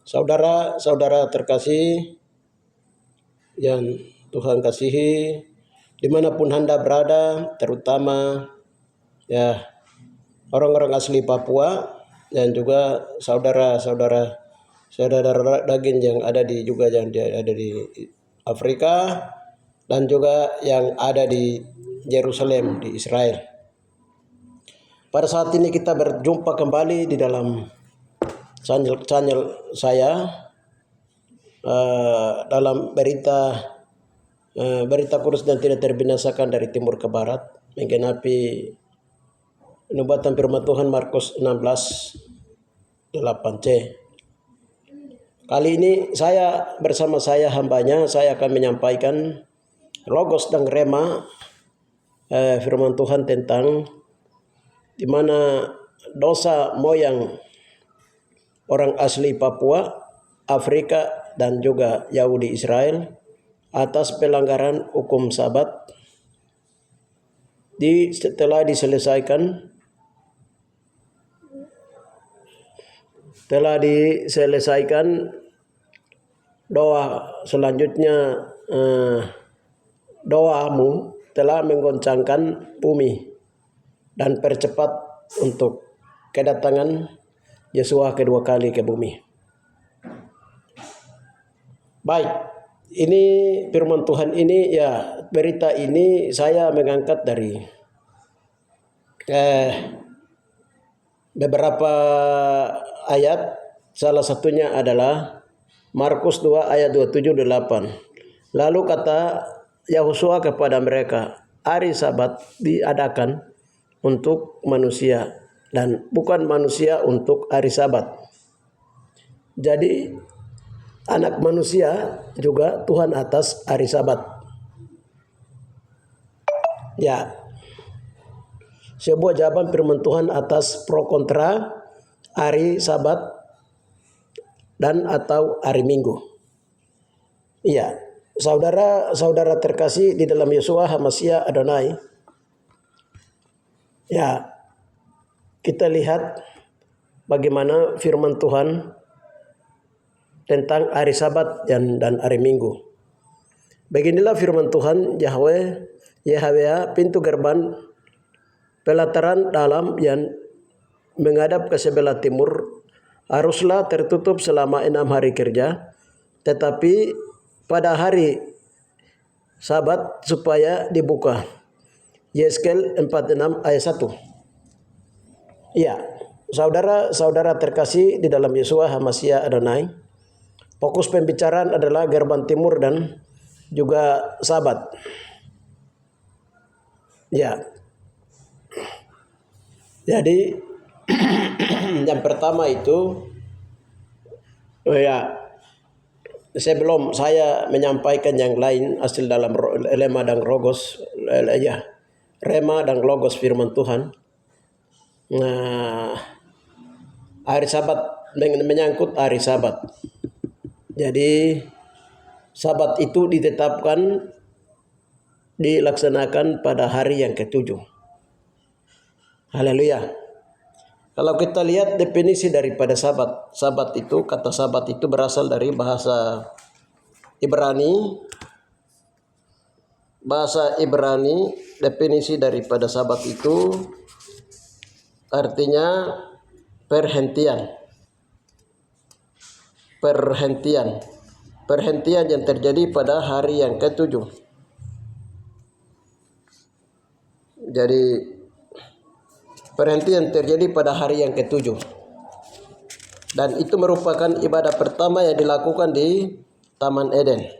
Saudara-saudara terkasih yang Tuhan kasihi, dimanapun Anda berada, terutama ya orang-orang asli Papua dan juga saudara daging yang ada di Afrika dan juga yang ada di Yerusalem di Israel. Pada saat ini kita berjumpa kembali di dalam channel saya dalam berita kudus dan tidak terbinasakan dari timur ke barat, menggenapi nubuatan firman Tuhan Markus 16:8c. Kali ini saya bersama hambanya, saya akan menyampaikan logos dan rema firman Tuhan tentang di mana dosa moyang orang asli Papua, Afrika dan juga Yahudi Israel atas pelanggaran hukum Sabat telah diselesaikan. Doa selanjutnya, doamu telah menggoncangkan bumi dan percepat untuk kedatangan Yesus kedua kali ke bumi. Baik, ini firman Tuhan ini ya, berita ini saya mengangkat dari beberapa ayat. Salah satunya adalah Markus 2 ayat 27-28. Lalu kata Yahosua kepada mereka, hari Sabat diadakan untuk manusia dan bukan manusia untuk hari Sabat. Jadi anak manusia juga Tuhan atas hari Sabat. Ya, sebuah jawaban firman Tuhan atas pro kontra hari Sabat dan atau hari Minggu. Iya, saudara-saudara terkasih di dalam Yeshua HaMashiach Adonai. Ya, kita lihat bagaimana firman Tuhan tentang hari Sabat dan hari Minggu. Beginilah firman Tuhan Yahweh, pintu gerbang pelataran dalam yang menghadap ke sebelah timur haruslah tertutup selama 6 hari kerja, tetapi pada hari Sabat supaya dibuka. Yeskel 46 ayat 1. Ya, saudara-saudara terkasih di dalam Yeshua HaMashiach Adonai, fokus pembicaraan adalah gerbang timur dan juga Sabat. Ya, jadi yang pertama itu, sebelum saya menyampaikan yang lain hasil dalam rema dan logos, rema dan logos firman Tuhan. Nah, hari Sabat, menyangkut hari Sabat. Jadi Sabat itu dilaksanakan pada hari yang ke-7. Haleluya. Kalau kita lihat definisi daripada Sabat, kata Sabat itu berasal dari bahasa Ibrani. Definisi daripada Sabat itu artinya perhentian yang terjadi pada hari yang ke-7. Jadi perhentian terjadi pada hari yang ke-7. Dan itu merupakan ibadah pertama yang dilakukan di Taman Eden.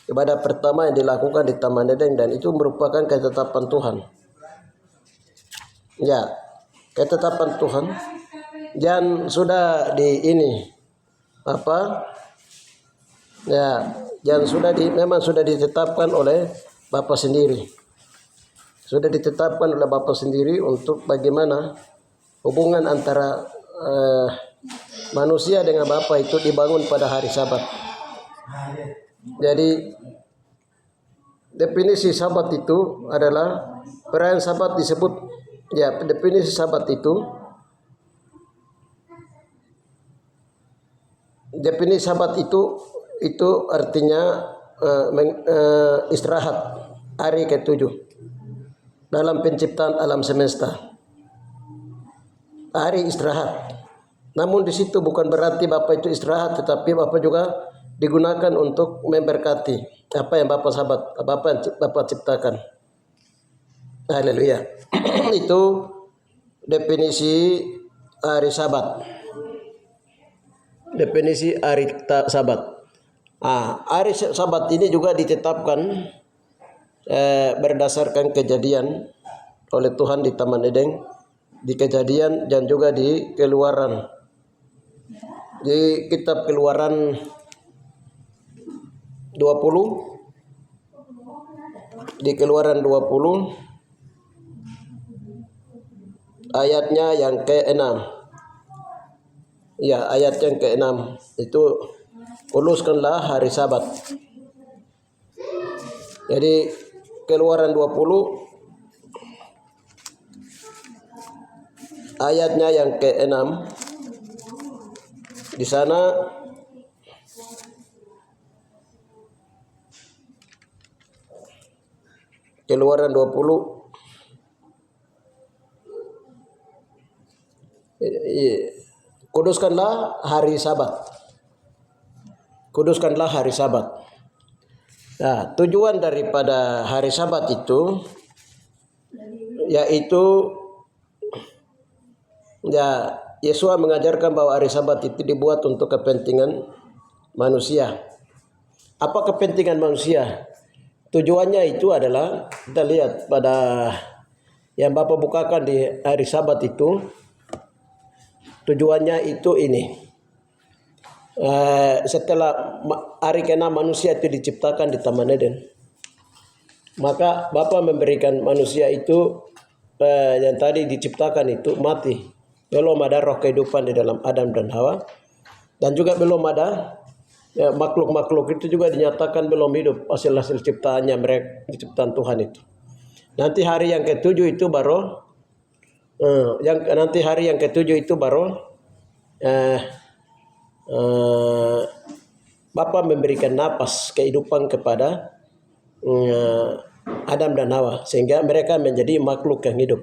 Ibadah pertama yang dilakukan di Taman Eden, dan itu merupakan ketetapan Tuhan. Ya, ketetapan Tuhan yang sudah memang sudah ditetapkan oleh Bapa sendiri. Sudah ditetapkan oleh Bapa sendiri untuk bagaimana hubungan antara manusia dengan Bapa itu dibangun pada hari Sabat. Jadi definisi Sabat itu adalah perayaan Sabat disebut, definisi Sabat itu definisi sabat itu artinya istirahat, hari ketujuh dalam penciptaan alam semesta. Hari istirahat. Namun di situ bukan berarti Bapak itu istirahat, tetapi Bapak juga digunakan untuk memberkati apa yang Bapak ciptakan. Haleluya. Itu definisi hari Sabat. Definisi hari Sabat. Hari Sabat ini juga ditetapkan berdasarkan kejadian oleh Tuhan di Taman Eden, di Kejadian dan juga di Keluaran. Di kitab Keluaran 20, di Keluaran 20 ayatnya yang ke-6. Ya, ayat yang ke-6 itu kuduskanlah hari Sabat. Jadi Keluaran 20 ayatnya yang ke-6, di sana Keluaran 20 kuduskanlah hari Sabat. Kuduskanlah hari Sabat. Nah, tujuan daripada hari Sabat itu yaitu Yesus mengajarkan bahwa hari Sabat itu dibuat untuk kepentingan manusia. Apa kepentingan manusia? Tujuannya itu adalah, kita lihat pada yang Bapak bukakan di hari Sabat itu, tujuannya itu ini. Setelah hari ke-6 manusia itu diciptakan di Taman Eden, maka Bapak memberikan manusia itu yang tadi diciptakan itu mati. Belum ada roh kehidupan di dalam Adam dan Hawa, dan juga belum ada makhluk-makhluk itu juga dinyatakan belum hidup, hasil-hasil ciptaannya mereka, ciptaan Tuhan itu. Nanti hari yang ketujuh itu baru Bapa memberikan napas kehidupan kepada Adam dan Hawa, sehingga mereka menjadi makhluk yang hidup.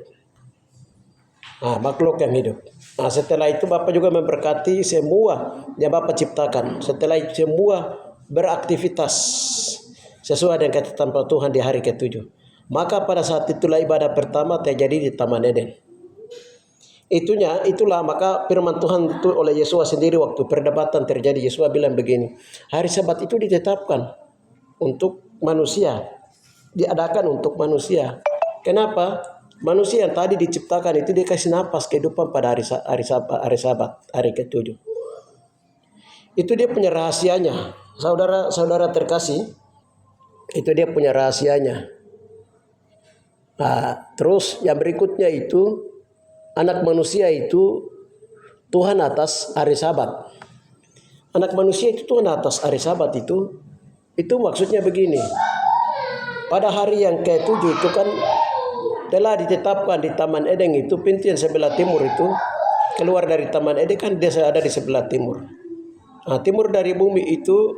Makhluk yang hidup. Setelah itu Bapak juga memberkati semua yang Bapak ciptakan. Setelah itu semua beraktivitas sesuai dengan ketetapan Tuhan di hari ketujuh. Maka pada saat itulah ibadah pertama terjadi di Taman Eden. Itulah maka firman Tuhan itu oleh Yesus sendiri waktu perdebatan terjadi. Yesus bilang begini, hari Sabat itu ditetapkan untuk manusia, diadakan untuk manusia. Kenapa? Manusia yang tadi diciptakan itu dikasih napas kehidupan pada hari Sabat, hari ketujuh. Itu dia punya rahasianya, saudara terkasih. Itu dia punya rahasianya. Terus yang berikutnya itu, anak manusia itu Tuhan atas hari Sabat. Anak manusia itu Tuhan atas hari Sabat itu maksudnya begini. Pada hari yang ke-7 itu kan telah ditetapkan di Taman Eden itu, pintu yang sebelah timur itu keluar dari Taman Eden kan dia ada di sebelah timur. Timur dari bumi itu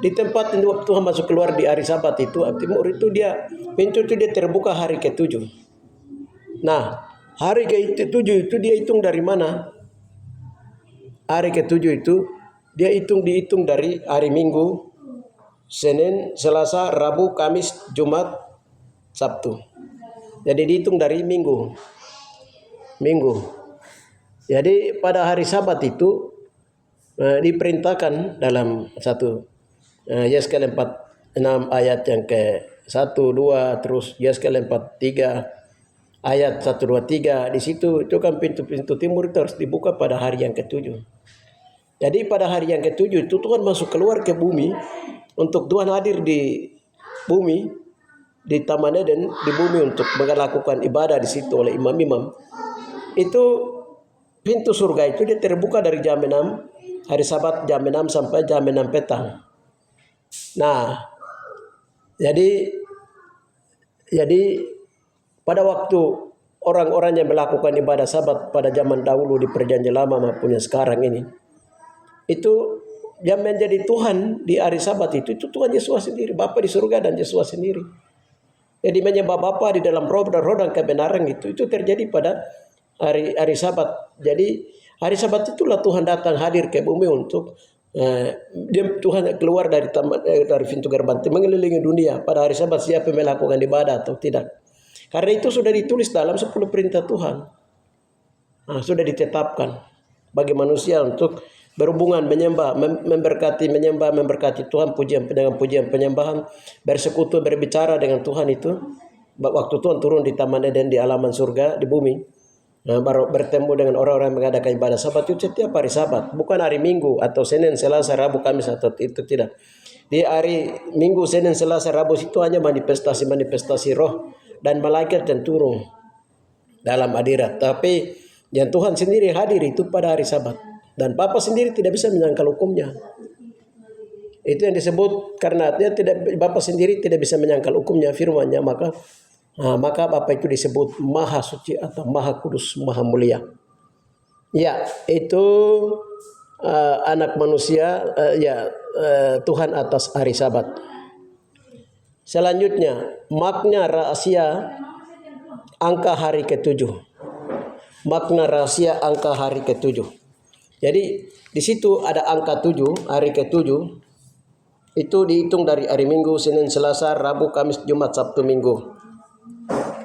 di tempat Tuhan masuk keluar di hari Sabat itu, timur itu pintu itu dia terbuka hari ke-7. Nah, hari ke-7 itu dia hitung dari mana? Hari ke-7 itu dia dihitung dari hari Minggu, Senin, Selasa, Rabu, Kamis, Jumat, Sabtu. Jadi dihitung dari Minggu. Jadi pada hari Sabat itu diperintahkan dalam Yeskel 4:6 ayat yang ke-1, 2, terus Yeskel 4:3 ayat 1, 2, 3. Di situ itu kan pintu-pintu timur itu harus dibuka pada hari yang ke-7. Jadi pada hari yang ke-7 itu Tuhan masuk keluar ke bumi, untuk Tuhan hadir di bumi, di Taman Eden, di bumi untuk melakukan ibadah di situ oleh imam-imam. Itu pintu surga itu dia terbuka dari jam 6 hari Sabat, jam 6 sampai jam 6 petang. Nah, jadi pada waktu orang-orang yang melakukan ibadah Sabat pada zaman dahulu di Perjanjian Lama maupun yang sekarang ini, itu yang menjadi Tuhan di hari Sabat itu Tuhan Yesus sendiri, Bapa di surga dan Yesus sendiri. Jadi menyembah Bapa di dalam roh dan kebenaran itu terjadi pada hari Sabat. Jadi hari Sabat itulah Tuhan datang hadir ke bumi untuk Tuhan keluar dari pintu gerbang mengelilingi dunia pada hari Sabat. Siapa yang melakukan ibadah atau tidak? Karena itu sudah ditulis dalam 10 perintah Tuhan. Sudah ditetapkan bagi manusia untuk berhubungan, menyembah, memberkati Tuhan, dengan pujian penyembahan, bersekutu, berbicara dengan Tuhan itu. Waktu Tuhan turun di Taman Eden di halaman surga di bumi, baru bertemu dengan orang-orang yang mengadakan ibadah Sabat itu setiap hari Sabat, bukan hari Minggu atau Senin, Selasa, Rabu, Kamis atau itu tidak. Di hari Minggu, Senin, Selasa, Rabu itu hanya manifestasi roh dan malaikat yang turun dalam hadirat. Tapi yang Tuhan sendiri hadir itu pada hari Sabat. Dan Bapa sendiri tidak bisa menyangkal hukumnya. Itu yang disebut karena Bapa sendiri tidak bisa menyangkal hukumnya, firman-Nya, maka Bapa itu disebut Maha Suci atau Maha Kudus, Maha Mulia. Ya, itu anak manusia, Tuhan atas hari Sabat. Selanjutnya, makna rahasia angka hari ke-7. Makna rahasia angka hari ke-7. Jadi di situ ada angka 7, hari ke-7. Itu dihitung dari hari Minggu, Senin, Selasa, Rabu, Kamis, Jumat, Sabtu, Minggu.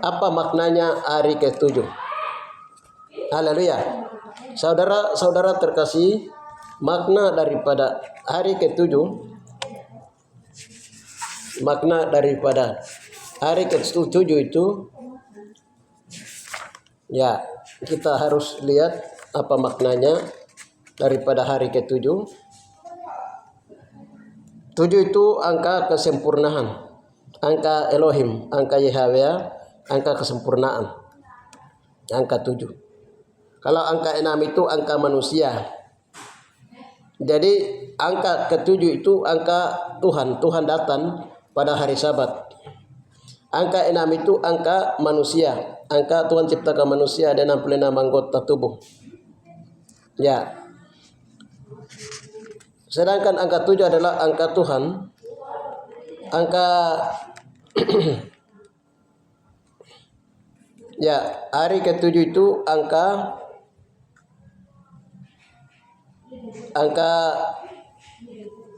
Apa maknanya hari ke-7? Haleluya. Saudara-saudara terkasih, makna daripada hari ke-7, makna daripada hari ke-7 itu, ya, kita harus lihat apa maknanya daripada hari ke-7. 7 itu angka kesempurnaan, angka Elohim, angka Yahweh, angka kesempurnaan. Angka 7. Kalau angka 6 itu angka manusia. Jadi angka ke-7 itu angka Tuhan. Tuhan datang pada hari Sabat. Angka 6 itu angka manusia. Angka Tuhan ciptakan manusia ada 66 anggota tubuh. Ya. Sedangkan angka 7 adalah angka Tuhan. Angka ya, hari ke-7 itu angka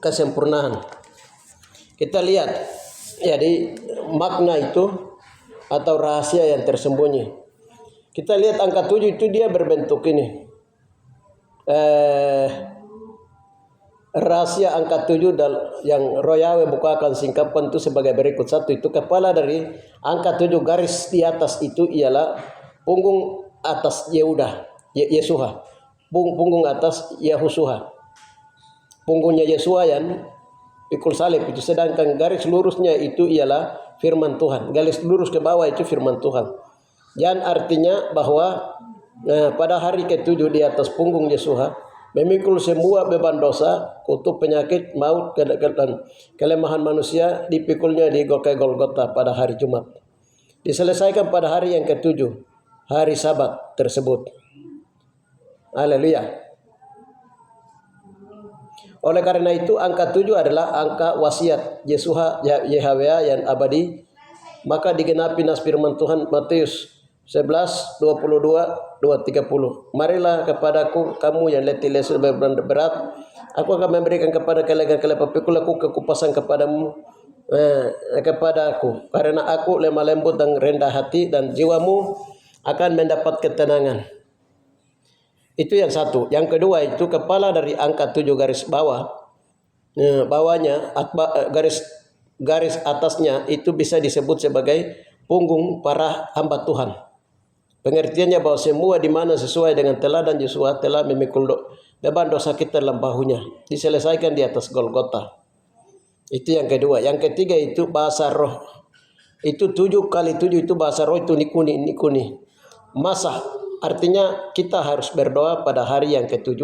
kesempurnaan. Kita lihat jadi makna itu atau rahasia yang tersembunyi. Kita lihat angka 7 itu dia berbentuk ini. Rahasia angka 7 yang Roh Yahweh bukakan singkapkan itu sebagai berikut. 1 itu kepala dari angka 7 garis di atas itu ialah punggung atas Yesua. Punggung atas Yahusua. Punggungnya Yesua yang pikul salib itu, sedangkan garis lurusnya itu ialah firman Tuhan. Garis lurus ke bawah itu firman Tuhan. Dan artinya bahwa pada hari ke-7 di atas punggung Yesua memikul semua beban dosa, kutuk, penyakit, maut, dan kelemahan manusia dipikulnya di Golgota pada hari Jumat. Diselesaikan pada hari yang ke-7, hari Sabat tersebut. Haleluya. Oleh karena itu angka 7 adalah angka wasiat Yesua Yahweh yang abadi. Maka digenapi nas firman Tuhan Matius 11, 22, 30. Marilah kepadaku kamu yang letih lesu berat, aku akan memberikan kepada kalian pikul aku kekupasan kepadamu, kepadaku, karena aku lemah lembut dan rendah hati, dan jiwamu akan mendapat ketenangan. Itu yang satu. Yang kedua itu kepala dari angka 7 garis bawah, bawahnya garis atasnya itu bisa disebut sebagai punggung para hamba Tuhan. Pengertiannya bahwa semua di mana sesuai dengan teladan Yesua telah memikul beban dosa kita dalam bahunya, diselesaikan di atas Golgota. Itu yang kedua. Yang ketiga itu bahasa roh. Itu 7 kali 7 itu bahasa roh itu nikuni. Masa artinya kita harus berdoa pada hari yang ke-7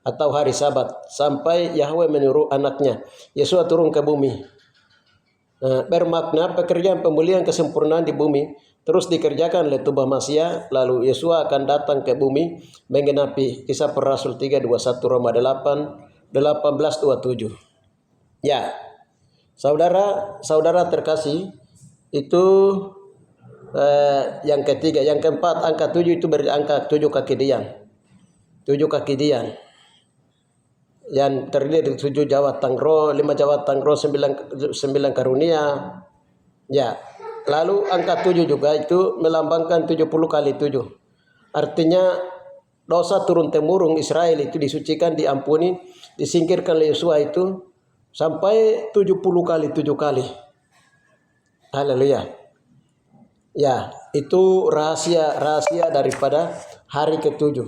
atau hari Sabat sampai Yahweh menyuruh anaknya Yesua turun ke bumi. Bermakna pekerjaan pemulihan kesempurnaan di bumi terus dikerjakan oleh tubuh manusia, lalu Yesua akan datang ke bumi menggenapi Kisah Para Rasul 3:21, Roma 8, 18:27. Ya, saudara terkasih, itu yang ketiga. Yang keempat, angka 7 itu berarti angka 7 kaki dian. 7 kaki dian. Yang terdiri dari 7 jawatan roh, 5 jawatan roh, 9 karunia. Ya. Lalu angka 7 juga itu melambangkan 70 kali 7. Artinya dosa turun temurun Israel itu disucikan, diampuni, disingkirkan oleh Yosua itu sampai 70 kali 7 kali. Haleluya. Ya, itu rahasia daripada hari ke-7.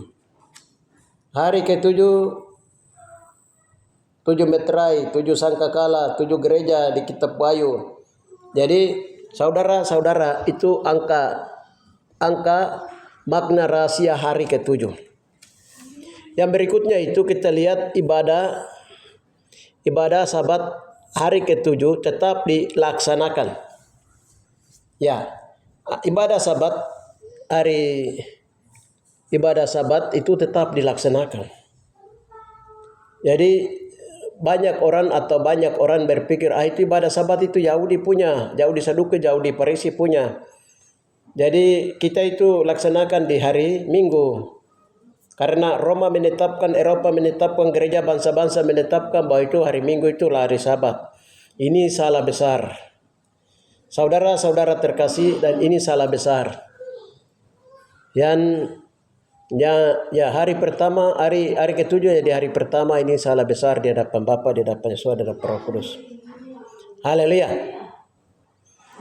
Hari ke-7, 7 meterai, 7 sangkakala, 7 gereja di kitab Wahyu. Jadi saudara-saudara, itu angka makna rahasia hari ke-7. Yang berikutnya itu kita lihat ibadah Sabat hari ke-7 tetap dilaksanakan. Ya, ibadah Sabat itu tetap dilaksanakan. Jadi banyak orang berpikir itu ibadah Sabat itu Yahudi punya, Yahudi Saduki, Yahudi Farisi punya. Jadi kita itu laksanakan di hari Minggu. Karena Eropa menetapkan, gereja bangsa-bangsa menetapkan bahwa itu hari Minggu itu hari Sabat. Ini salah besar. Saudara-saudara terkasih, dan ini salah besar. Yang hari pertama, hari ke-7 jadi hari pertama, ini salah besar di hadapan Bapa, di hadapan Yesus, di hadapan Roh Kudus. Haleluya.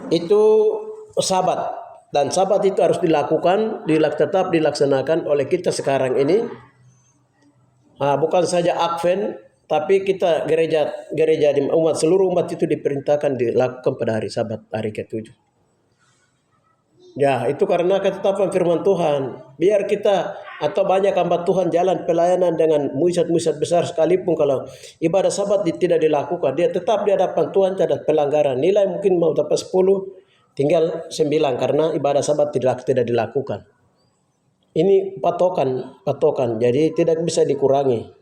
Itu Sabat, dan Sabat itu harus tetap dilaksanakan oleh kita sekarang ini. Bukan saja Advent, tapi kita gereja di seluruh umat itu diperintahkan dilakukan pada hari Sabat, hari ke-7. Ya, itu karena ketetapan firman Tuhan. Biar kita atau banyak hamba Tuhan jalan pelayanan dengan mujizat-mujizat besar sekalipun, kalau ibadah Sabat tidak dilakukan, dia tetap di hadapan Tuhan ada pelanggaran. Nilai mungkin mau dapat 10, tinggal 9 karena ibadah Sabat tidak dilakukan. Ini patokan. Jadi tidak bisa dikurangi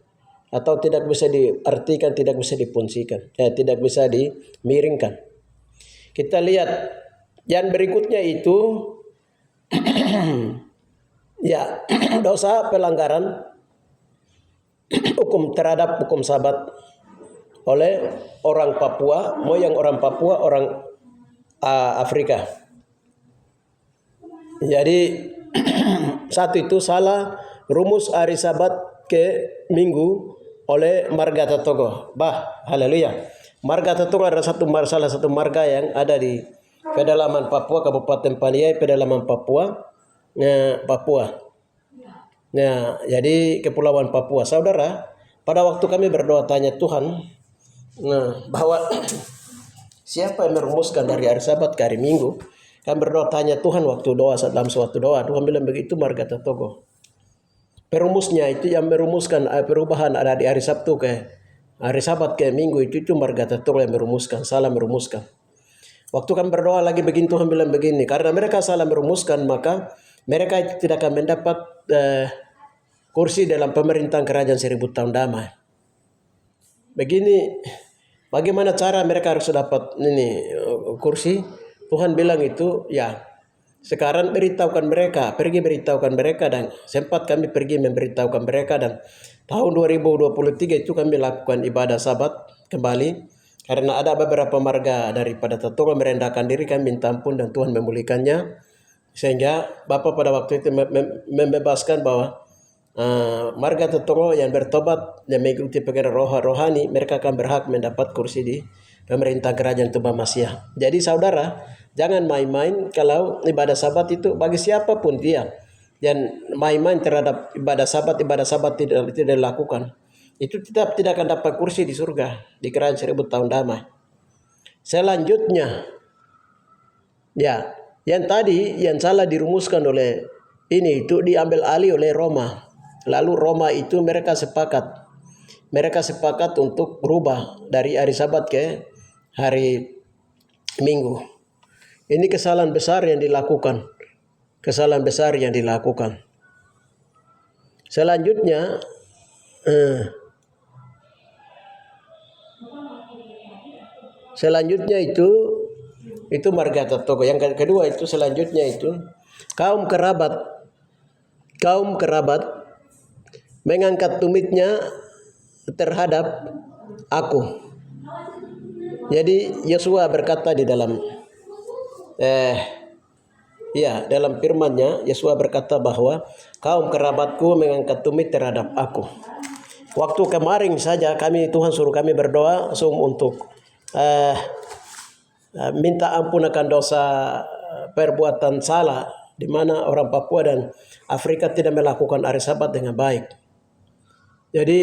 atau tidak bisa diartikan, tidak bisa dipungsikan, tidak bisa dimiringkan. Kita lihat yang berikutnya itu ya, dosa pelanggaran hukum terhadap hukum Sabat oleh orang Papua, moyang orang Papua, orang Afrika. Jadi satu itu salah rumus hari Sabat ke Minggu oleh marga Tatogo. Haleluya. Marga Tatogo adalah salah satu marga yang ada di pedalaman Papua, Kabupaten Paniai, pedalaman Papua. Nah, jadi Kepulauan Papua. Saudara, pada waktu kami berdoa tanya Tuhan, bahwa siapa yang merumuskan dari hari Sabat ke hari Minggu? Kami berdoa tanya Tuhan waktu doa, dalam suatu doa, Tuhan bilang begitu marga Tatogo. Perumusnya itu yang merumuskan perubahan ada di hari Sabtu ke hari Sabat ke Minggu itu marga Tatogo yang merumuskan, salah merumuskan. Waktu kami berdoa lagi begini, Tuhan bilang begini, karena mereka salah merumuskan, maka mereka itu tidak akan mendapat kursi dalam pemerintahan kerajaan 1000 tahun damai. Begini, bagaimana cara mereka harus dapat kursi? Tuhan bilang itu, ya sekarang pergi beritahukan mereka, dan sempat kami pergi memberitahukan mereka, dan tahun 2023 itu kami lakukan ibadah Sabat kembali. Karena ada beberapa marga daripada Tatogo merendahkan diri, kami minta ampun dan Tuhan memulihkannya. Sehingga Bapak pada waktu itu membebaskan bahwa marga Tatogo yang bertobat dan mengikuti pengajaran rohani, mereka akan berhak mendapat kursi di pemerintah kerajaan Tuban Masyia. Jadi saudara, jangan main-main kalau ibadah Sabat itu bagi siapapun dia. Dan main-main terhadap ibadah Sabat tidak dilakukan, itu tidak akan dapat kursi di surga, di kerajaan 1000 tahun damai. Selanjutnya, ya, yang tadi yang salah dirumuskan oleh ini itu diambil alih oleh Roma. Lalu Roma itu mereka sepakat untuk berubah dari hari Sabat ke hari Minggu. Ini kesalahan besar yang dilakukan. Selanjutnya selanjutnya itu marga Togo. Yang kedua itu selanjutnya itu kaum kerabat mengangkat tumitnya terhadap aku. Jadi Yosua berkata di dalam dalam firman-Nya Yosua berkata bahwa kaum kerabatku mengangkat tumit terhadap aku. Waktu kemarin saja Tuhan suruh kami berdoa untuk minta ampun akan dosa perbuatan salah di mana orang Papua dan Afrika tidak melakukan hari Sabat dengan baik. Jadi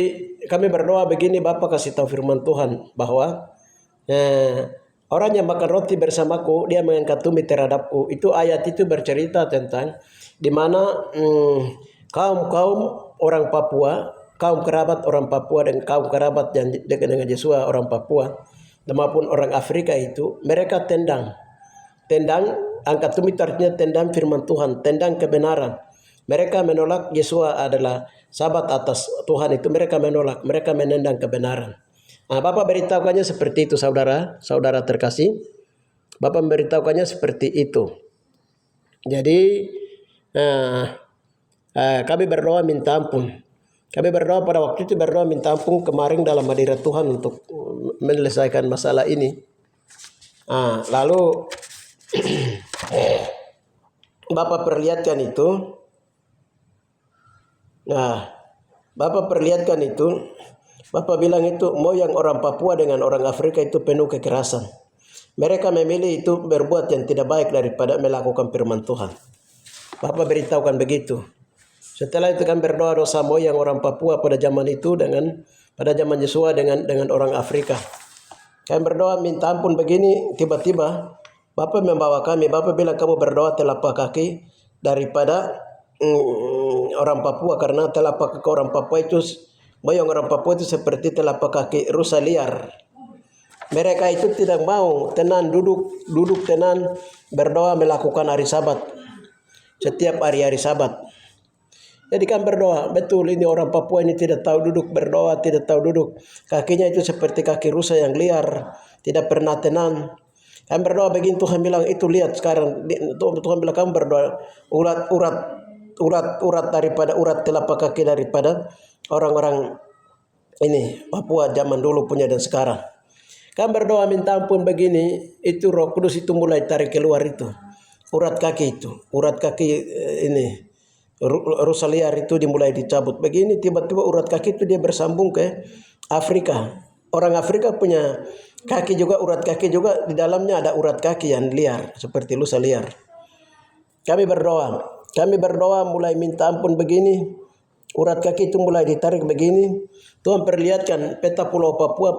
kami berdoa begini, Bapak kasih tahu firman Tuhan bahwa orang yang makan roti bersamaku dia mengangkat tumit terhadapku. Itu ayat itu bercerita tentang di mana kaum orang Papua, kaum kerabat orang Papua dan kaum kerabat yang dengan Yosua orang Papua maupun orang Afrika itu mereka tendang angkat tumit artinya tendang firman Tuhan, tendang kebenaran. Mereka menolak Yosua adalah sahabat atas Tuhan itu, mereka menolak, mereka menendang kebenaran. Nah, Bapak beritahukannya seperti itu, saudara terkasih. Bapak memberitahukannya seperti itu. Jadi kami berdoa minta ampun. Kami berdoa pada waktu itu minta ampun kemarin dalam hadirat Tuhan untuk menyelesaikan masalah ini. Lalu Bapak perlihatkan itu. Bapak perlihatkan itu. Bapak bilang itu moyang orang Papua dengan orang Afrika itu penuh kekerasan. Mereka memilih itu berbuat yang tidak baik daripada melakukan firman Tuhan. Bapak beritahukan begitu. Setelah itu kan berdoa dosa moyang orang Papua pada zaman itu pada zaman Yosua dengan orang Afrika. Kami berdoa minta ampun begini, tiba-tiba Bapak membawa kami. Bapak bilang kamu berdoa telapak kaki daripada orang Papua, karena telapak kaki orang Papua itu, moyang orang Papua itu seperti telapak kaki rusa liar. Mereka itu tidak mau tenang, duduk tenang, berdoa melakukan hari Sabat. Setiap hari-hari Sabat. Jadi kan berdoa, betul ini orang Papua ini tidak tahu duduk, berdoa tidak tahu duduk. Kakinya itu seperti kaki rusa yang liar, tidak pernah tenang. Kan berdoa begini, Tuhan bilang itu lihat sekarang, Tuhan bilang kamu berdoa urat daripada urat telapak kaki daripada orang-orang ini Papua zaman dulu punya dan sekarang. Kan berdoa minta ampun begini, itu Roh Kudus itu mulai tarik keluar itu urat kaki ini rusa liar itu dimulai dicabut begini. Tiba-tiba urat kaki itu dia bersambung ke Afrika. Orang Afrika punya kaki juga, urat kaki juga, di dalamnya ada urat kaki yang liar seperti rusa liar. Kami berdoa mulai minta ampun begini, urat kaki itu mulai ditarik begini. Tuhan perlihatkan peta pulau Papua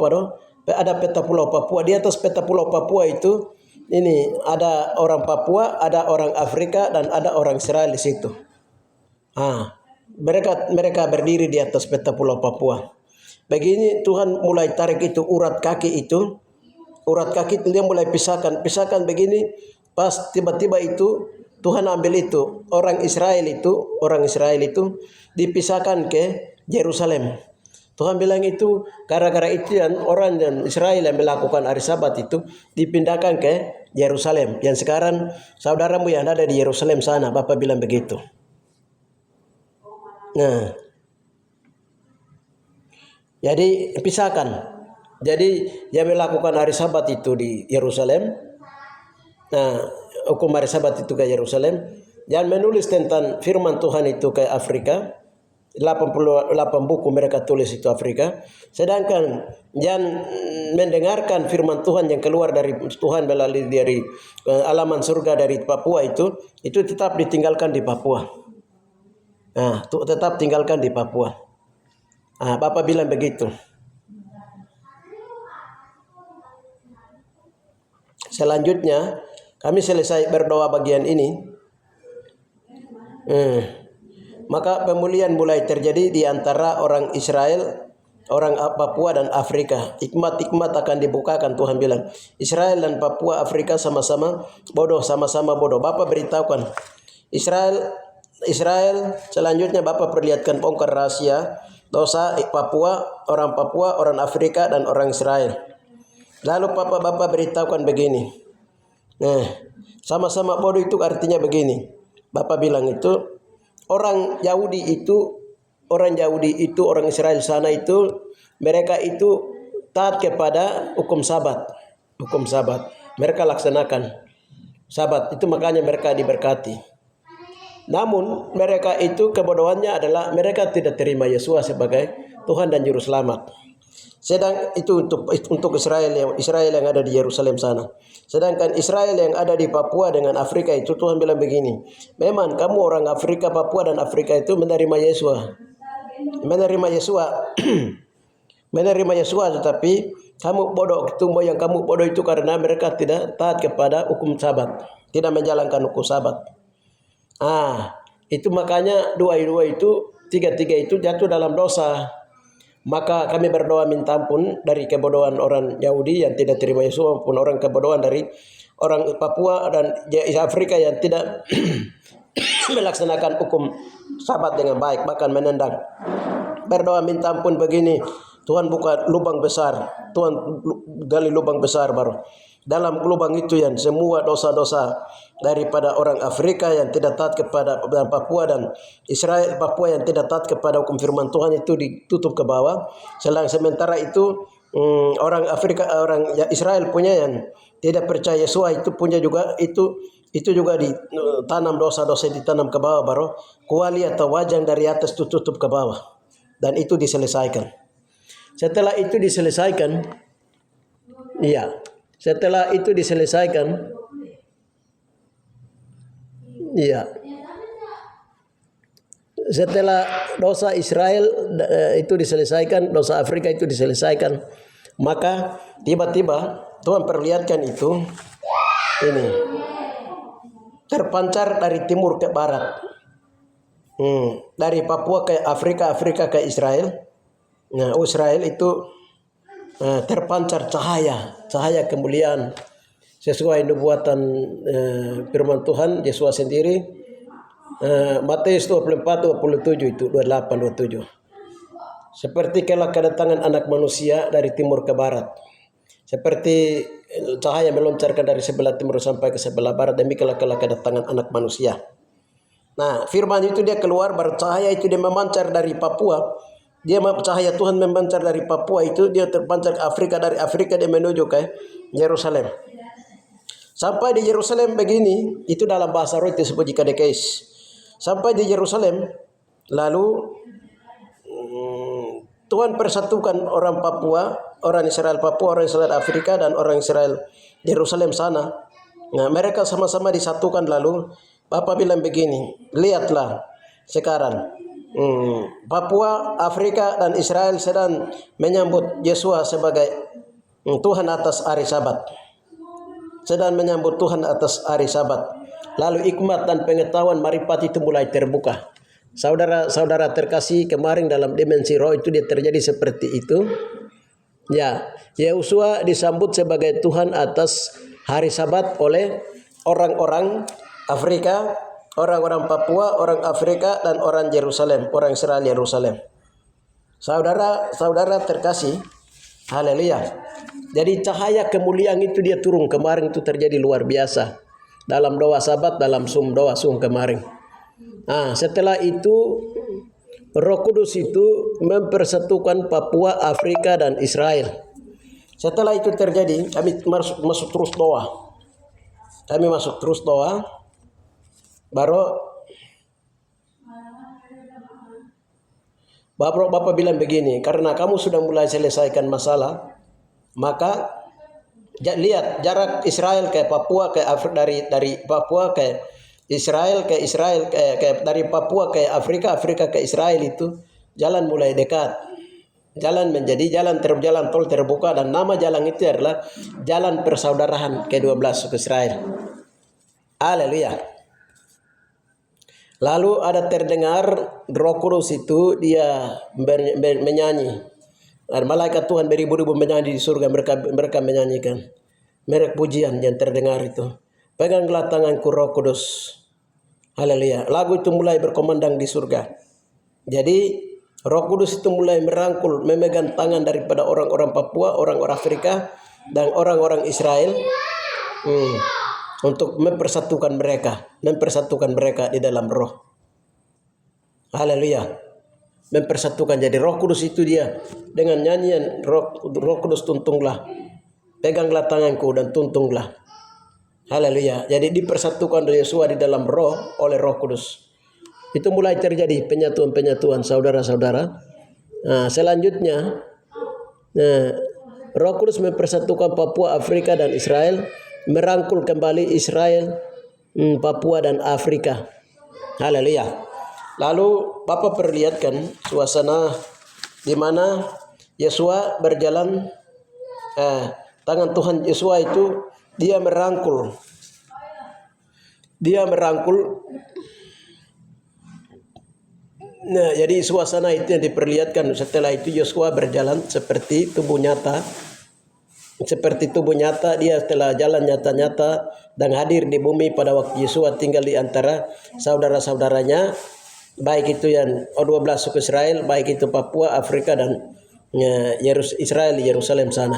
ada peta pulau Papua. Di atas peta pulau Papua itu ini ada orang Papua, ada orang Afrika dan ada orang Israel di situ. Mereka berdiri di atas peta pulau Papua. Begini Tuhan mulai tarik itu urat kaki itu dia mulai pisahkan begini. Pas tiba-tiba itu Tuhan ambil itu orang Israel itu dipisahkan ke Yerusalem. Tuhan bilang itu gara-gara itu orang dan Israel yang melakukan hari Sabat itu dipindahkan ke Yerusalem. Yang sekarang saudaramu yang ada di Yerusalem sana, Bapak bilang begitu. Nah, jadi pisahkan. Jadi dia melakukan hari Sabat itu di Yerusalem. Nah, hukum hari Sabat itu ke Yerusalem. Yang menulis tentang firman Tuhan itu ke Afrika. 88 buku mereka tulis itu Afrika. Sedangkan yang mendengarkan firman Tuhan yang keluar dari Tuhan melalui dari alaman surga dari Papua itu tetap ditinggalkan di Papua. Tetap tinggalkan di Papua. Bapak bilang begitu. Selanjutnya kami selesai berdoa bagian ini. Maka pemulihan mulai terjadi di antara orang Israel, orang Papua dan Afrika. Hikmat akan dibukakan, Tuhan bilang. Israel dan Papua, Afrika sama-sama bodoh. Bapak beritahukan. Israel selanjutnya Bapak perlihatkan bongkar rahasia dosa orang Papua, orang Afrika dan orang Israel. Lalu Bapak beritahukan begini. Nah, sama-sama bodoh itu artinya begini. Bapak bilang itu orang Yahudi itu, orang Israel sana itu, mereka itu taat kepada hukum Sabat. Hukum Sabat. Mereka laksanakan Sabat. Itu makanya mereka diberkati. Namun mereka itu kebodohannya adalah mereka tidak terima Yesus sebagai Tuhan dan Juru Selamat. Sedang itu untuk Israel yang ada di Yerusalem sana. Sedangkan Israel yang ada di Papua dengan Afrika itu Tuhan bilang begini. Memang kamu orang Afrika, Papua dan Afrika itu menerima Yesus. Menerima Yesus. Menerima Yesus, tetapi kamu bodoh. Tumbuh yang kamu bodoh itu karena mereka tidak taat kepada hukum Sabat. Tidak menjalankan hukum Sabat. Itu makanya dua-dua itu, tiga-tiga itu jatuh dalam dosa. Maka kami berdoa minta ampun dari kebodohan orang Yahudi yang tidak terima Yesus, maupun orang kebodohan dari orang Papua dan Afrika yang tidak melaksanakan hukum Sabat dengan baik, bahkan menendang. Berdoa minta ampun begini, Tuhan buka lubang besar, Tuhan gali lubang besar baru. Dalam lubang itu yang semua dosa-dosa daripada orang Afrika yang tidak taat kepada Papua dan Israel Papua yang tidak taat kepada hukum firman Tuhan itu ditutup ke bawah. Sementara itu orang Afrika, orang Israel punya yang tidak percaya Yesus itu punya juga itu juga ditanam dosa-dosa ditanam ke bawah baru kuali atau wajang dari atas itu tutup ke bawah dan itu diselesaikan. Setelah itu diselesaikan, setelah itu diselesaikan, setelah dosa Israel itu diselesaikan, dosa Afrika itu diselesaikan, maka tiba-tiba Tuhan perlihatkan itu ini terpancar dari timur ke barat, dari Papua ke Afrika, Afrika ke Israel. Nah, Israel itu terpancar cahaya kemuliaan sesuai nubuatan firman Tuhan Yesus sendiri. Matius 24:27 itu 28-27. Seperti kelak kedatangan anak manusia dari timur ke barat. Seperti cahaya meloncarkan dari sebelah timur sampai ke sebelah barat, demikianlah kelak kedatangan anak manusia. Nah, firman itu dia keluar, bercahaya itu dia memancar dari Papua. Cahaya Tuhan memancar dari Papua itu dia terpancar ke Afrika, dari Afrika dia menuju ke Yerusalem. Sampai di Yerusalem begini, itu dalam bahasa roh disebut Jikadekeis. Sampai di Yerusalem, lalu Tuhan persatukan orang Papua, orang Israel Papua, orang Israel Afrika dan orang Israel Yerusalem sana. Nah, mereka sama-sama disatukan lalu Bapak bilang begini, lihatlah sekarang Papua, Afrika dan Israel sedang menyambut Yesus sebagai Tuhan atas hari Sabat. Sedang menyambut Tuhan atas hari Sabat. Lalu hikmat dan pengetahuan marifat itu mulai terbuka. Saudara-saudara terkasih, kemarin dalam dimensi roh itu dia terjadi seperti itu. Ya, Yesus disambut sebagai Tuhan atas hari Sabat oleh orang-orang Afrika, orang-orang Papua, orang Afrika dan orang Yerusalem, orang Israel Yerusalem. Saudara terkasih, haleluya. Jadi cahaya kemuliaan itu dia turun kemarin itu terjadi luar biasa. Dalam doa Sabat, dalam doa Sum kemarin. Nah, setelah itu Roh Kudus itu mempersatukan Papua, Afrika dan Israel. Setelah itu terjadi, kami masuk terus doa. Kami masuk terus doa. Baru Bapak bilang begini, karena kamu sudah mulai selesaikan masalah, maka lihat jarak Israel ke Papua ke dari Papua ke Israel dari Papua ke Afrika, Afrika ke Israel itu jalan mulai dekat. Jalan menjadi jalan tol terbuka dan nama jalan itu adalah Jalan Persaudaraan ke-12 ke Israel. Haleluya. Lalu ada terdengar Roh Kudus itu dia menyanyi. Dan malaikat Tuhan beribu-ribu menyanyi di surga, mereka menyanyikan merek pujian yang terdengar itu. Peganglah tanganku Roh Kudus. Haleluya. Lagu itu mulai berkumandang di surga. Jadi Roh Kudus itu mulai merangkul, memegang tangan daripada orang-orang Papua, orang-orang Afrika, dan orang-orang Israel untuk mempersatukan mereka di dalam roh. Haleluya. Mempersatukan. Jadi Roh Kudus itu dia dengan nyanyian Roh Kudus tuntunglah, peganglah tanganku dan tuntunglah. Haleluya. Jadi dipersatukan Yosua di dalam roh oleh Roh Kudus. Itu mulai terjadi penyatuan-penyatuan saudara-saudara. Nah, selanjutnya Roh Kudus mempersatukan Papua, Afrika dan Israel, merangkul kembali Israel, Papua dan Afrika. Haleluya. Lalu Bapak perlihatkan suasana di mana Yosua berjalan, tangan Tuhan Yosua itu dia merangkul. Nah, jadi suasana itu yang diperlihatkan. Setelah itu Yosua berjalan seperti tubuh nyata. Dia telah jalan nyata-nyata dan hadir di bumi pada waktu Yosua tinggal di antara saudara-saudaranya, baik itu yang 12 suku Israel, baik itu Papua, Afrika dan Israel di Yerusalem sana.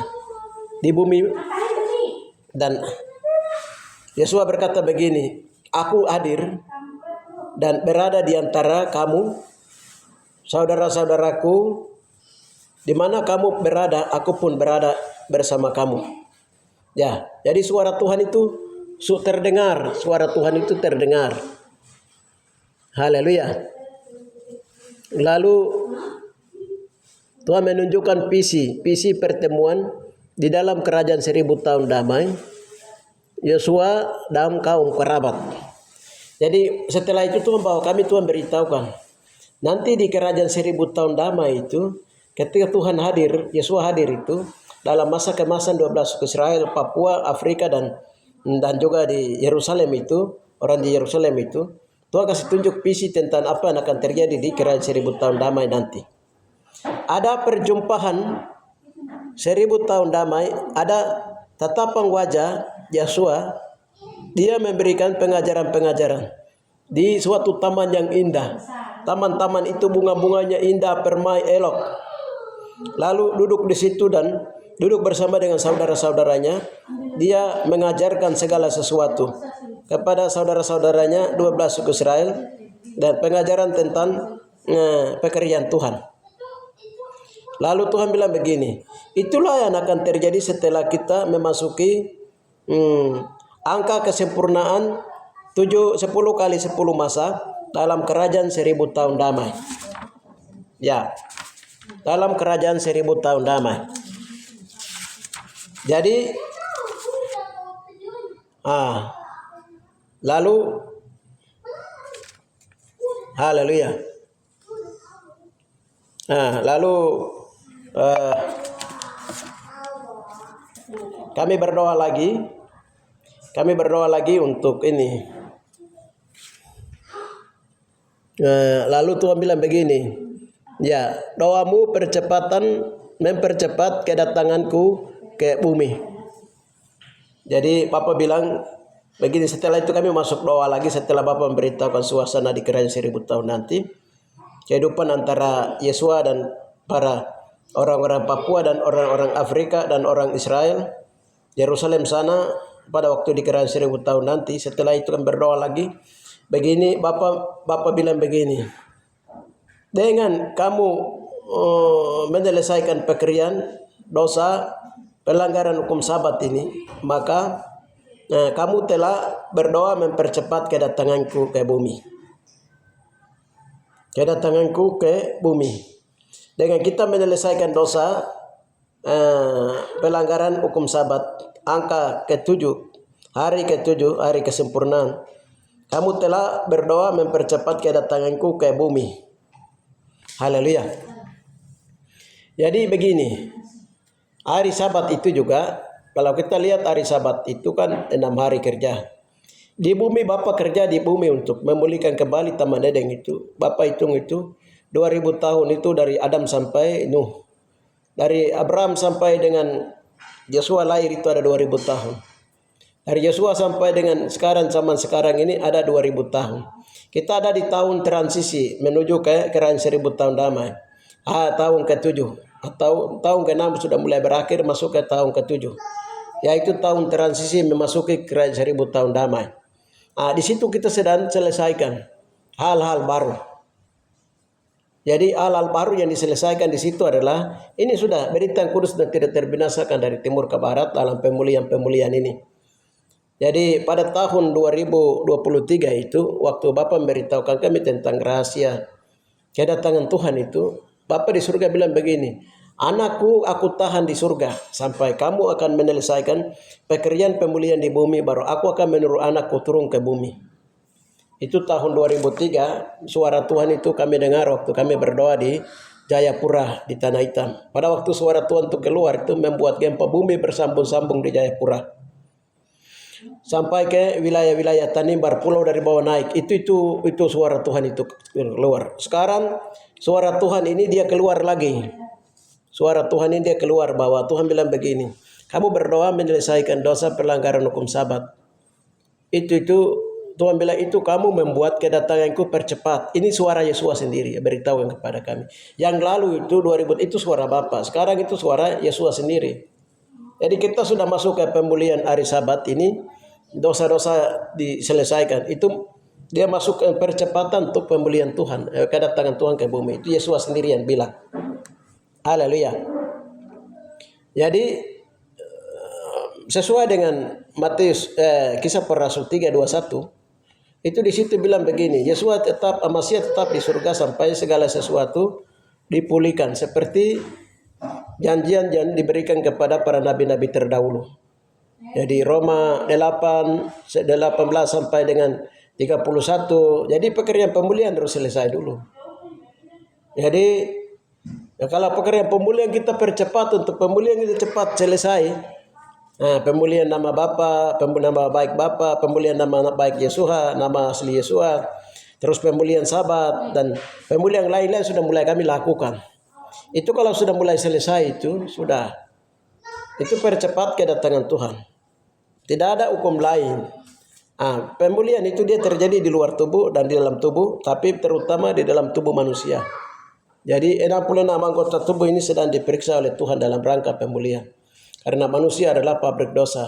Di bumi. Dan Yosua berkata begini, aku hadir dan berada di antara kamu, saudara-saudaraku, di mana kamu berada, aku pun berada bersama kamu. Ya, jadi suara Tuhan itu terdengar, Haleluya. Lalu Tuhan menunjukkan visi pertemuan di dalam kerajaan 1000 tahun damai, Yosua dan kaum kerabat. Jadi setelah itu Tuhan beritahukan, nanti di kerajaan 1000 tahun damai itu, ketika Tuhan hadir, Yosua hadir itu dalam masa kemasan 12 suku Israel, Papua, Afrika dan juga di Yerusalem itu, orang di Yerusalem itu, Tuhan kasih tunjuk visi tentang apa yang akan terjadi di kerajaan 1000 tahun damai nanti. Ada perjumpaan 1000 tahun damai, ada tatapan wajah Yosua. Dia memberikan pengajaran-pengajaran di suatu taman yang indah. Taman-taman itu bunga-bunganya indah, permai elok. Lalu duduk di situ dan duduk bersama dengan saudara-saudaranya. Dia mengajarkan segala sesuatu kepada saudara-saudaranya 12 suku Israel dan pengajaran tentang pekerjaan Tuhan. Lalu Tuhan bilang begini, itulah yang akan terjadi setelah kita memasuki angka kesempurnaan 10 kali 10 masa dalam kerajaan 1000 tahun damai. Ya, dalam kerajaan 1000 tahun damai. Jadi, lalu, haleluya. Lalu kami berdoa lagi untuk ini. Lalu Tuhan bilang begini, ya, doamu mempercepat kedatanganku ke bumi. Jadi Bapak bilang begini, setelah itu kami masuk doa lagi setelah Bapak memberitahukan suasana di kerajaan 1000 tahun nanti. Kehidupan antara Yosua dan para orang-orang Papua dan orang-orang Afrika dan orang Israel, Yerusalem sana pada waktu di kerajaan 1000 tahun nanti. Setelah itu kami berdoa lagi. Begini, Bapak bilang begini, dengan kamu menyelesaikan pekerjaan dosa pelanggaran hukum Sabat ini, maka kamu telah berdoa mempercepat kedatanganku ke bumi. Dengan kita menyelesaikan dosa pelanggaran hukum Sabat, angka ke-7, hari ke-7, hari kesempurnaan, kamu telah berdoa mempercepat kedatanganku ke bumi. Haleluya. Jadi begini, hari Sabat itu juga, kalau kita lihat hari Sabat itu kan 6 hari kerja. Di bumi Bapak kerja di bumi untuk memulihkan kembali Taman Eden itu. Bapak hitung itu 2000 tahun itu dari Adam sampai Nuh. Dari Abraham sampai dengan Yosua lahir itu ada 2000 tahun. Dari Yosua sampai dengan zaman sekarang ini ada 2000 tahun. Kita ada di tahun transisi menuju ke kerajaan 1000 tahun damai. tahun ke-7 atau tahun ke-6 sudah mulai berakhir masuk ke tahun ke-7. Yaitu tahun transisi memasuki kerajaan 1000 tahun damai. Di situ kita sedang selesaikan hal-hal baru. Jadi hal-hal baru yang diselesaikan di situ adalah ini sudah berita yang kudus dan tidak terbinasakan dari timur ke barat dalam pemulihan-pemulihan ini. Jadi pada tahun 2023 itu waktu Bapak memberitahukan kami tentang rahasia kedatangan Tuhan itu, Bapak di surga bilang begini, anakku aku tahan di surga sampai kamu akan menyelesaikan pekerjaan pemulihan di bumi, baru aku akan menyuruh anakku turun ke bumi. Itu tahun 2003 suara Tuhan itu kami dengar waktu kami berdoa di Jayapura di Tanah Hitam. Pada waktu suara Tuhan itu keluar itu membuat gempa bumi bersambung-sambung di Jayapura. Sampai ke wilayah-wilayah Tanimbar, pulau dari bawah naik. Itu suara Tuhan itu keluar. Sekarang suara Tuhan ini dia keluar lagi. Suara Tuhan ini dia keluar bahwa Tuhan bilang begini, kamu berdoa menyelesaikan dosa pelanggaran hukum Sabat. Itu Tuhan bilang itu kamu membuat kedatanganku percepat. Ini suara Yesus sendiri beritahu kepada kami. Yang lalu itu 2000 itu suara Bapa. Sekarang itu suara Yesus sendiri. Jadi kita sudah masuk ke pemulihan hari Sabat ini, dosa-dosa diselesaikan. Itu dia masuk ke percepatan untuk pemulihan Tuhan, kedatangan Tuhan ke bumi. Itu Yesus sendiri yang bilang. Haleluya. Jadi sesuai dengan Matius kisah para rasul 3:21, itu di situ bilang begini, Yesus tetap Masias tetap di surga sampai segala sesuatu dipulihkan seperti janjian yang diberikan kepada para nabi-nabi terdahulu. Jadi Roma 18 sampai dengan 31. Jadi pekerjaan pemulihan harus selesai dulu. Jadi kalau pekerjaan pemulihan kita percepat, untuk pemulihan kita cepat selesai. Pemulihan nama Bapa, nama baik Bapa, pemulihan nama baik Yesua, nama asli Yesua, terus pemulihan Sabat dan pemulihan lain-lain sudah mulai kami lakukan. Itu kalau sudah mulai selesai itu sudah. Itu percepat kedatangan Tuhan. Tidak ada hukum lain. Pemulihan itu dia terjadi di luar tubuh dan di dalam tubuh, tapi terutama di dalam tubuh manusia. Jadi 66 anggota tubuh ini sedang diperiksa oleh Tuhan dalam rangka pemulihan. Karena manusia adalah pabrik dosa.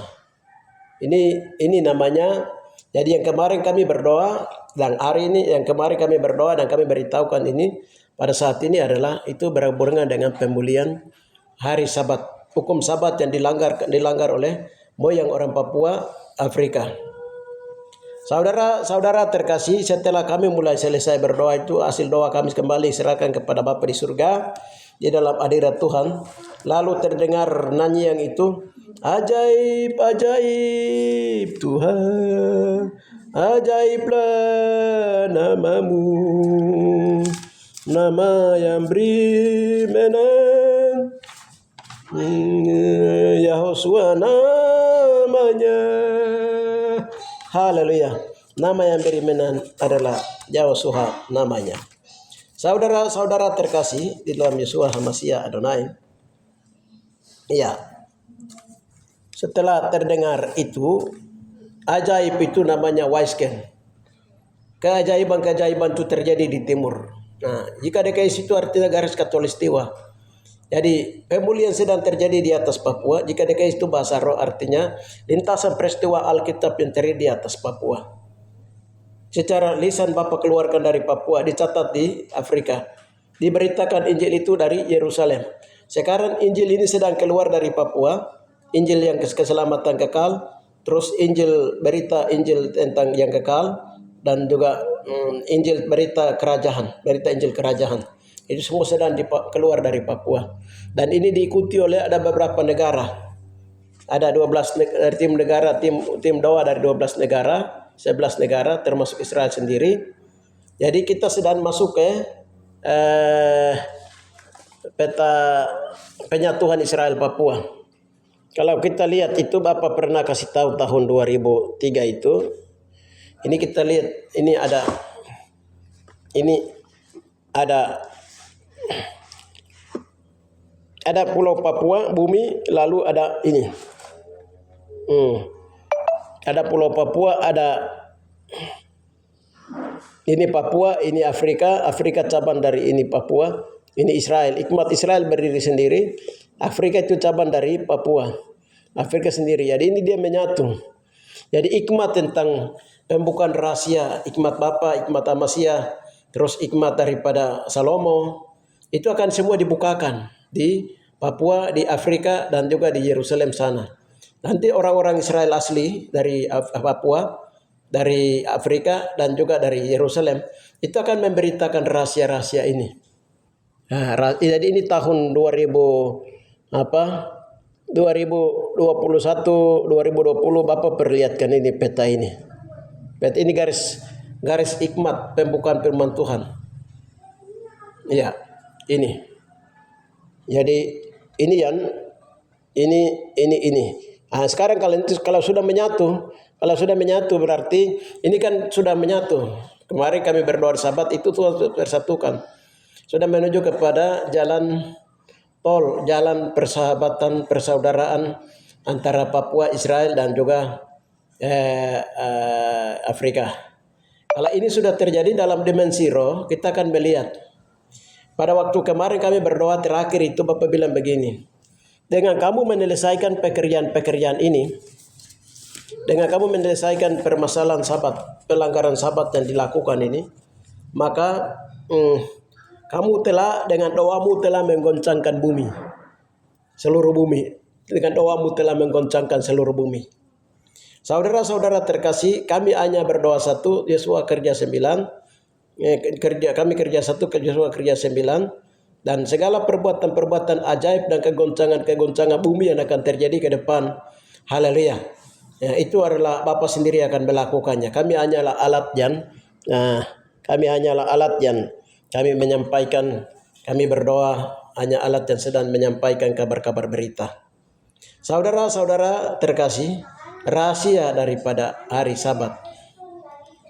Ini namanya. Jadi yang kemarin kami berdoa dan hari ini yang kemarin kami berdoa dan kami beritahukan ini pada saat ini adalah itu berhubungan dengan pemulihan hari Sabat, hukum Sabat yang dilanggar oleh moyang orang Papua, Afrika. Saudara-saudara terkasih, setelah kami mulai selesai berdoa itu, hasil doa kami kembali serahkan kepada Bapa di surga di dalam hadirat Tuhan. Lalu terdengar nyanyian itu, ajaib, ajaib Tuhan, ajaiblah namamu, nama yang beri menang, Yahosua namanya. Haleluya. Nama yang beri menang adalah Yahosua namanya. Saudara-saudara terkasih di dalam Yeshua HaMashiach Adonai. Iya. Setelah terdengar itu, ajaib itu namanya Waisken. Keajaiban-keajaiban itu terjadi di timur. Jika DKI itu artinya garis Katulistiwa. Jadi pemulihan sedang terjadi di atas Papua. Jika DKI itu bahasa roh artinya lintasan peristiwa Alkitab yang terjadi di atas Papua. Secara lisan Bapak keluarkan dari Papua, dicatat di Afrika. Diberitakan Injil itu dari Yerusalem. Sekarang Injil ini sedang keluar dari Papua. Injil yang keselamatan kekal. Terus berita Injil tentang yang kekal. Dan juga Injil berita kerajaan. Berita Injil kerajaan. Itu semua sedang keluar dari Papua. Dan ini diikuti oleh ada beberapa negara. Ada 12 tim negara, tim doa dari 12 negara. 11 negara termasuk Israel sendiri. Jadi kita sedang masuk ke peta penyatuan Israel Papua. Kalau kita lihat itu Bapak pernah kasih tahu tahun 2003 itu. Ini kita lihat ini ada pulau Papua bumi, lalu ada ini. Ada pulau Papua, ada ini Papua, ini Afrika cabang dari ini Papua. Ini Israel. Hikmat Israel berdiri sendiri. Afrika itu cabang dari Papua. Afrika sendiri. Jadi ini dia menyatu. Jadi hikmat tentang pembukaan rahasia, hikmat Bapa, hikmat Amasya, terus hikmat daripada Salomo, itu akan semua dibukakan di Papua, di Afrika, dan juga di Yerusalem sana. Nanti orang-orang Israel asli dari Papua, dari Afrika, dan juga dari Yerusalem, itu akan memberitakan rahasia-rahasia ini. Nah, jadi ini tahun 2021, 2020 Bapak perlihatkan ini peta ini. Peta ini garis hikmat pembukaan firman Tuhan. Ya, ini. Jadi ini ini. Nah, sekarang kalau sudah menyatu berarti ini kan sudah menyatu. Kemarin kami berdoa Sabat itu Tuhan persatukan. Sudah menuju kepada jalan tol, jalan persahabatan, persaudaraan antara Papua, Israel, dan juga Afrika. Kalau ini sudah terjadi dalam dimensi roh, kita akan melihat. Pada waktu kemarin kami berdoa terakhir itu Bapak bilang begini, dengan kamu menyelesaikan pekerjaan-pekerjaan ini, dengan kamu menyelesaikan permasalahan Sabat, pelanggaran Sabat yang dilakukan ini, maka kamu telah dengan doamu telah menggoncangkan bumi, seluruh bumi. Dengan doamu telah menggoncangkan seluruh bumi. Saudara-saudara terkasih, kami hanya berdoa satu, Yesua kerja 9, kami kerja satu, Yesua kerja 9, dan segala perbuatan-perbuatan ajaib dan kegoncangan bumi yang akan terjadi ke depan. Haleluya. Ya, itu adalah Bapa sendiri akan melakukannya. Kami hanyalah alat yang kami menyampaikan, kami berdoa hanya alat yang sedang menyampaikan kabar-kabar berita. Saudara-saudara terkasih, rahasia daripada hari Sabat,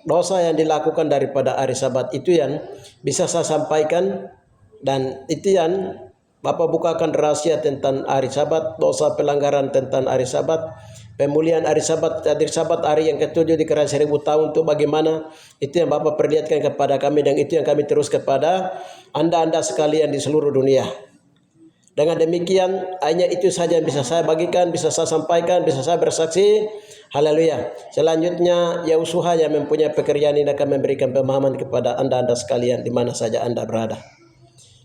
dosa yang dilakukan daripada hari Sabat itu yang bisa saya sampaikan, dan itu yang Bapak bukakan rahasia tentang hari Sabat, dosa pelanggaran tentang hari Sabat, pemulihan hari Sabat, hari yang ketujuh di kerajaan 1000 tahun itu bagaimana, itu yang Bapak perlihatkan kepada kami, dan itu yang kami terus kepada Anda sekalian di seluruh dunia. Dengan demikian hanya itu saja yang bisa saya bagikan, bisa saya sampaikan, bisa saya bersaksi. Haleluya. Selanjutnya Yahusua yang mempunyai pekerjaan ini akan memberikan pemahaman kepada Anda sekalian di mana saja Anda berada.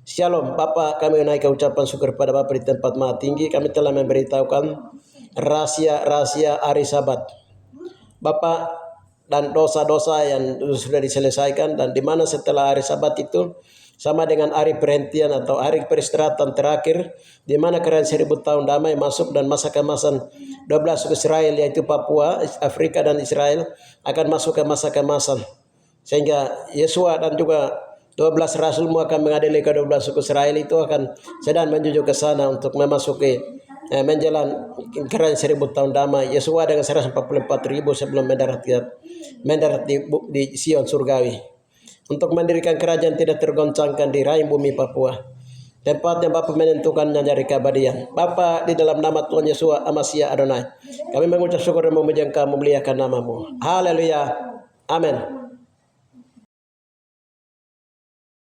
Shalom. Bapak, kami menaikkan ucapan syukur kepada Bapak di tempat maha tinggi. Kami telah memberitahukan rahasia hari Sabat, Bapak, dan dosa-dosa yang sudah diselesaikan, dan di mana setelah hari Sabat itu sama dengan hari perhentian atau hari peristirahatan terakhir, di mana kerajaan 1000 tahun damai masuk, dan masa keemasan 12 suku Israel yaitu Papua, Afrika, dan Israel akan masuk ke masa keemasan, sehingga Yesua dan juga 12 rasulmu akan mengadili ke 12 suku Israel itu akan sedang menuju ke sana untuk memasuki menjelang kerajaan 1000 tahun damai. Yesua dengan 144.000 sebelum mendarat di Sion surgawi untuk mendirikan kerajaan tidak tergoncangkan di rahim bumi Papua, tempat yang Bapa menentukannya dari keabadian. Bapa, di dalam nama Tuhan Yesua Amasya Adonai, kami mengucap syukur dan memuji Engkau, memuliakan namamu. Haleluya. Amin.